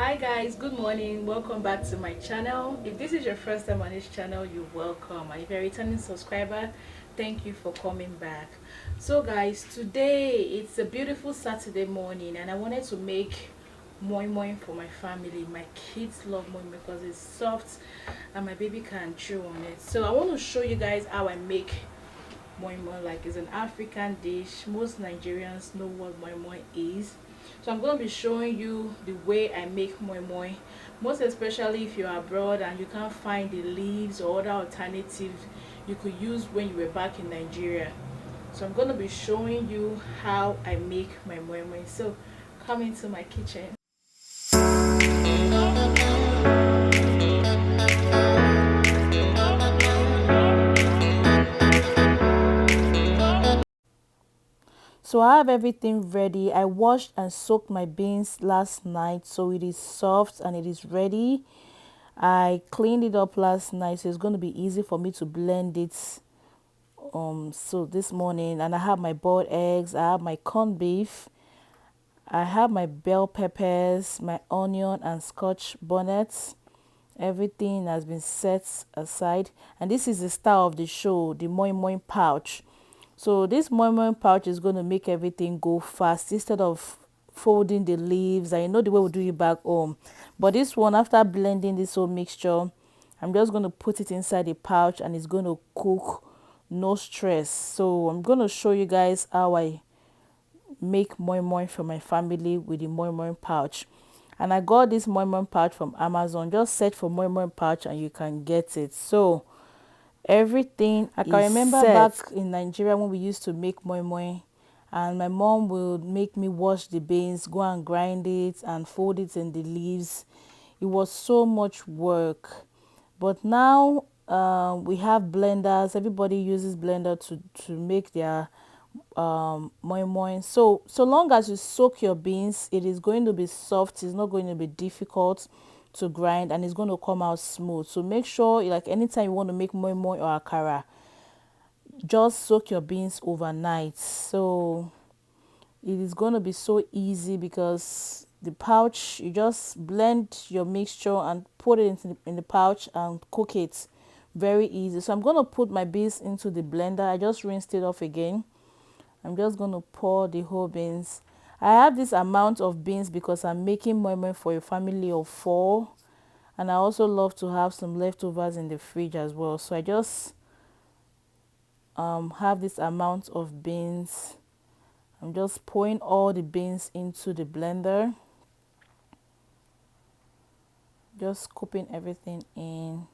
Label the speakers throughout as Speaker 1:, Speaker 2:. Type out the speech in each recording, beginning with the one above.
Speaker 1: Hi guys, good morning. Welcome back to my channel. If this is your first time on this channel, you're welcome, and if you're a returning subscriber, thank you for coming back. So guys, today it's a beautiful Saturday morning and I wanted to make moi moi for my family. My kids love moi moi because it's soft and my baby can chew on it. So I want to show you guys how I make moi moi. Like, it's an African dish. Most Nigerians know what moi moi is. So I'm going to be showing you the way I make moi moi, most especially if you're abroad and you can't find the leaves or other alternatives you could use when you were back in Nigeria. So I'm going to be showing you how I make my moi moi. So come into my kitchen. So I have everything ready. I washed and soaked my beans last night so it is soft and it is ready. I cleaned it up last night so it's going to be easy for me to blend it so this morning. And I have my boiled eggs, I have my corned beef, I have my bell peppers, my onion and scotch bonnets. Everything has been set aside, and this is the star of the show, the moi moi pouch. So this moi moi pouch is going to make everything go fast instead of folding the leaves. I know the way we do it back home, but this one, after blending this whole mixture, I'm just going to put it inside the pouch and it's going to cook, no stress. So I'm going to show you guys how I make moi moi for my family with the moi moi pouch. And I got this moi moi pouch from Amazon. Just search for moi moi pouch and you can get it. So everything I can remember set. Back in Nigeria when we used to make moi moi, and my mom would make me wash the beans, go and grind it and fold it in the leaves. It was so much work, but now we have blenders. Everybody uses blender to make their moi moi. So long as you soak your beans, it is going to be soft. It's not going to be difficult to grind and it's going to come out smooth. So make sure, like, anytime you want to make moi moi or akara, just soak your beans overnight. So it is going to be so easy because the pouch, you just blend your mixture and put it in the pouch and cook it. Very easy. So I'm going to put my beans into the blender. I just rinsed it off again. I'm just going to pour the whole beans. I have this amount of beans because I'm making moi moi for a family of 4, and I also love to have some leftovers in the fridge as well. So I just have this amount of beans. I'm just pouring all the beans into the blender, just scooping everything in.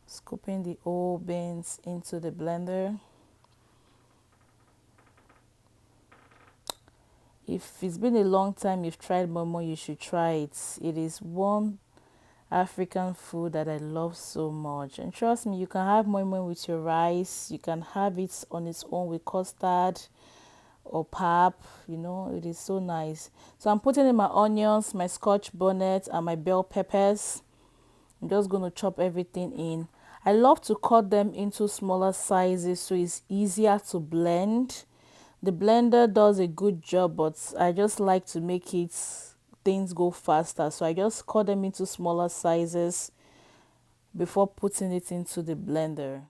Speaker 1: Scooping the whole beans into the blender. If it's been a long time you've tried moi moi, you should try it. It is one African food that I love so much. And trust me, you can have moi moi with your rice. You can have it on its own with custard or pap. You know, it is so nice. So I'm putting in my onions, my scotch bonnet, and my bell peppers. I'm just going to chop everything in. I love to cut them into smaller sizes so it's easier to blend. The blender does a good job, but I just like to make it things go faster. So I just cut them into smaller sizes before putting it into the blender.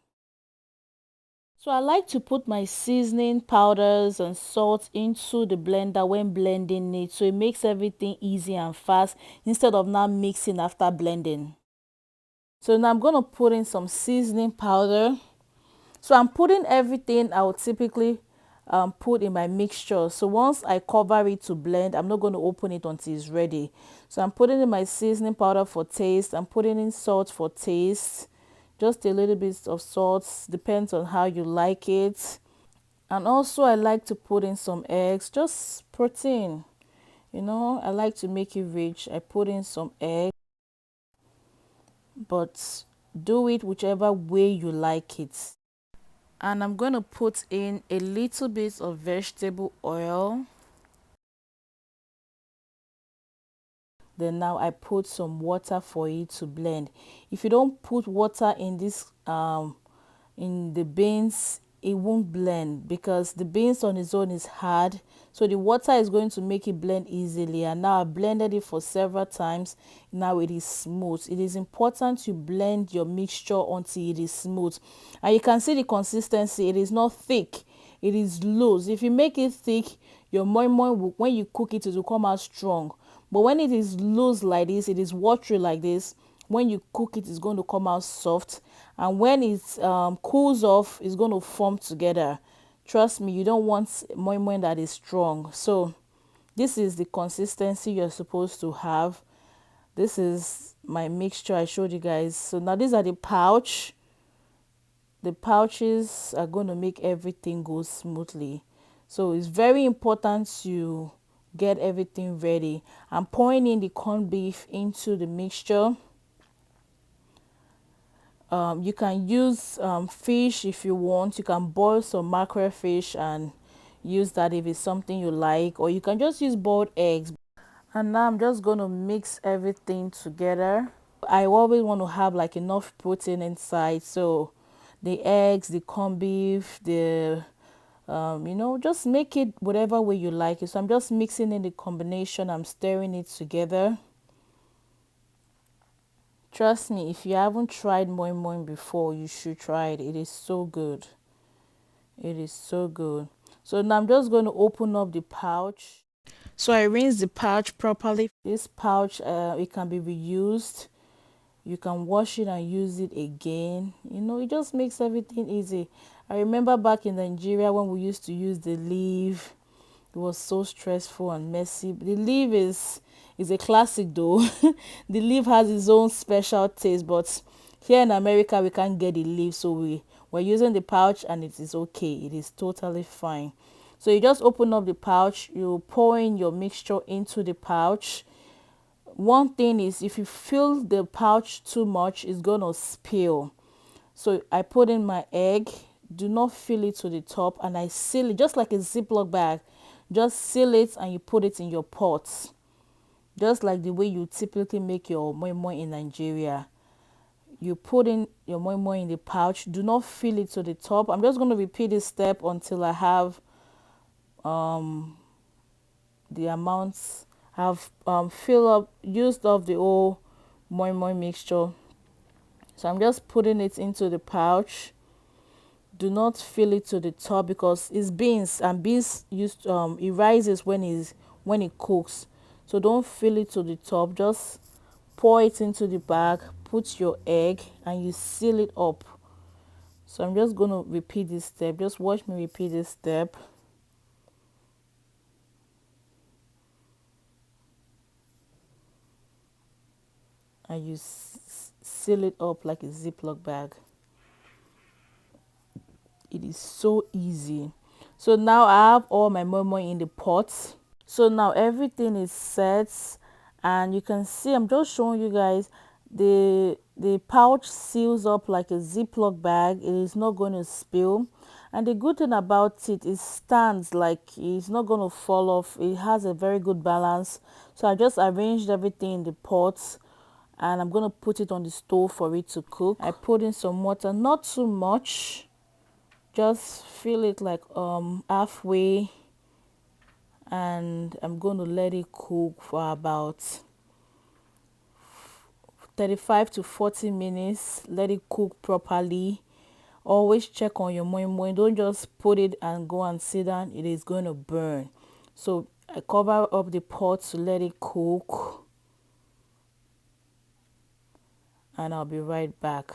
Speaker 1: So I like to put my seasoning powders and salt into the blender when blending it, so it makes everything easy and fast instead of now mixing after blending. So now I'm going to put in some seasoning powder. So I'm putting everything I would typically put in my mixture. So once I cover it to blend, I'm not going to open it until it's ready. So I'm putting in my seasoning powder for taste. I'm putting in salt for taste. Just a little bit of salt, depends on how you like it. And also I like to put in some eggs, just protein. You know, I like to make it rich. I put in some eggs, but do it whichever way you like it. And I'm going to put in a little bit of vegetable oil. Then now I put some water for it to blend. If you don't put water in this in the beans, it won't blend because the beans on its own is hard, so the water is going to make it blend easily. And now I blended it for several times. Now it is smooth. It is important to blend your mixture until it is smooth, and you can see the consistency. It is not thick, it is loose. If you make it thick, your moi moi when you cook it, it will come out strong. But when it is loose like this, it is watery like this, when you cook it, it's going to come out soft. And when it cools off, it's going to form together. Trust me, you don't want moi moi that is strong. So this is the consistency you're supposed to have. This is my mixture I showed you guys. So now these are the pouch. The pouches are going to make everything go smoothly. So it's very important to get everything ready. I'm pouring in the corned beef into the mixture. You can use fish if you want. You can boil some mackerel fish and use that if it's something you like, or you can just use boiled eggs. And now I'm just going to mix everything together. I always want to have like enough protein inside, so the eggs, the corned beef, the just make it whatever way you like it. So I'm just mixing in the combination. I'm stirring it together. Trust me, if you haven't tried moi moi before, you should try it. It is so good. It is so good. So now I'm just going to open up the pouch. So I rinse the pouch properly. This pouch, it can be reused. You can wash it and use it again. It just makes everything easy. I remember back in Nigeria when we used to use the leaf. It was so stressful and messy. The leaf is a classic though. The leaf has its own special taste, but here in America we can't get the leaf, so we're using the pouch and it is okay. It is totally fine. So you just open up the pouch, you pour in your mixture into the pouch. One thing is, if you fill the pouch too much, it's gonna spill. So I put in my egg. Do not fill it to the top, and I seal it just like a Ziploc bag. Just seal it and you put it in your pot, just like the way you typically make your moi moi in Nigeria. You put in your moi moi in the pouch. Do not fill it to the top. I'm just going to repeat this step until I have the amounts. I've filled up, used up the whole moi moi mixture. So I'm just putting it into the pouch. Do not fill it to the top because it's beans, and beans used it rises when it cooks. So don't fill it to the top. Just pour it into the bag, put your egg, and you seal it up. So I'm just going to repeat this step. Just watch me repeat this step. And you seal it up like a Ziploc bag. It is so easy. So now I have all my moi moi in the pot. So now everything is set, and you can see I'm just showing you guys the pouch seals up like a Ziploc bag. It is not going to spill, and the good thing about it stands, like it's not going to fall off. It has a very good balance. So I just arranged everything in the pot, and I'm going to put it on the stove for it to cook. I put in some water, not too much, just fill it like halfway, and I'm going to let it cook for about 35 to 40 minutes. Let it cook properly. Always check on your moi moi. Don't just put it and go and sit down. It is going to burn. So I cover up the pot to let it cook, and I'll be right back.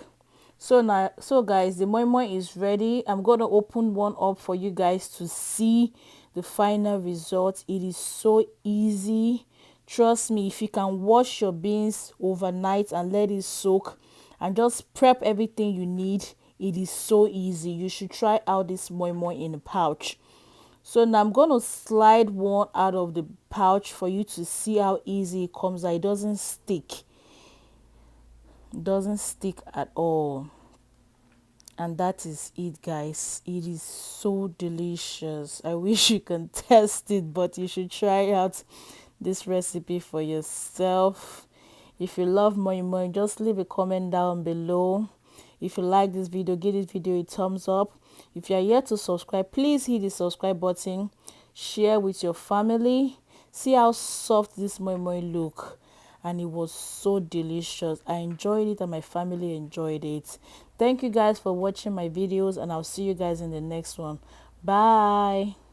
Speaker 1: So now, guys, the moi moi is ready. I'm going to open one up for you guys to see the final result. It is so easy. Trust me, if you can wash your beans overnight and let it soak and just prep everything you need, it is so easy. You should try out this moi moi in a pouch. So now I'm going to slide one out of the pouch for you to see how easy it comes out. It doesn't stick. It doesn't stick at all. And that is it, guys. It is so delicious. I wish you can test it, but you should try out this recipe for yourself. If you love Moi Moi, just leave a comment down below. If you like this video, give this video a thumbs up. If you are yet to subscribe, please hit the subscribe button. Share with your family. See how soft this Moi Moi look. And it was so delicious. I enjoyed it and my family enjoyed it. Thank you guys for watching my videos, and I'll see you guys in the next one. Bye.